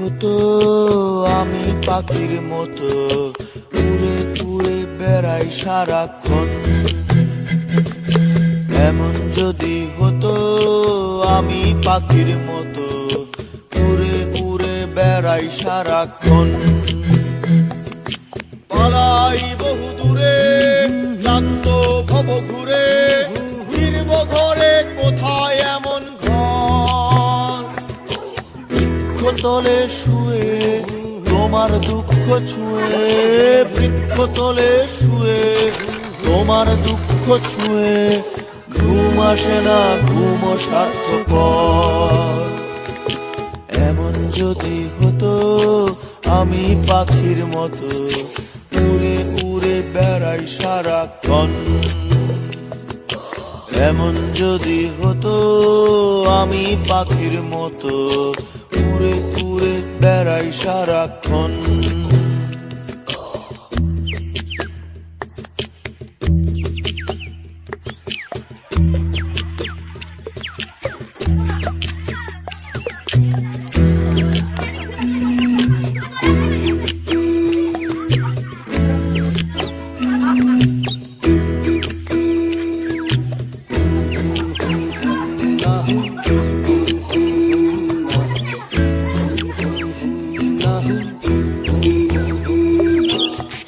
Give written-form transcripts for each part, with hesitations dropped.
হতো আমি পাখির মতো উড়ে উড়ে বেড়াই সারাক্ষণ। এমন যদি হতো আমি পাখির মতো উড়ে উড়ে বেড়াই সারাক্ষণ। পালাই বহু দূরে ক্লান্ত ভব ঘুরে, ফিরব ঘরে কোথায় এমন ঘর। বৃক্ষতলে শুয়ে তোমার দুঃখ ছুঁয়ে, বৃক্ষতলে শুয়ে তোমার দুঃখ ছুঁয়ে, ঘুম আসে না ঘুম স্বার্থপর। এমন যদি হতো আমি পাখির মতো উড়ে উড়ে বেড়াই সারাক্ষণ। এমন যদি হতো আমি পাখির মতো উড়ে উড়ে বেড়াই সারাক্ষণ।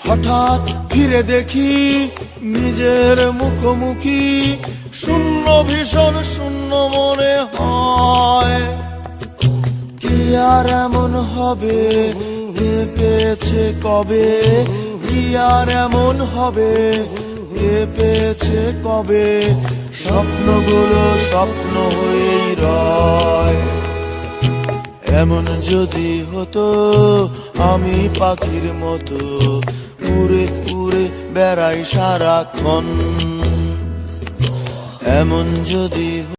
হঠাৎ ফিরে দেখি নিজের মুখোমুখি, শূন্য ভীষণ শূন্য মনে হয়। কি আর এমন হবে কে পেয়েছে কবে, কি আর এমন হবে কে পেয়েছে কবে, স্বপ্নগুলো স্বপ্ন হয়েই রয়। এমন যদি হতো আমি পাখির মতো উড়ে উড়ে বেড়াই সারাক্ষণ। এমন যদি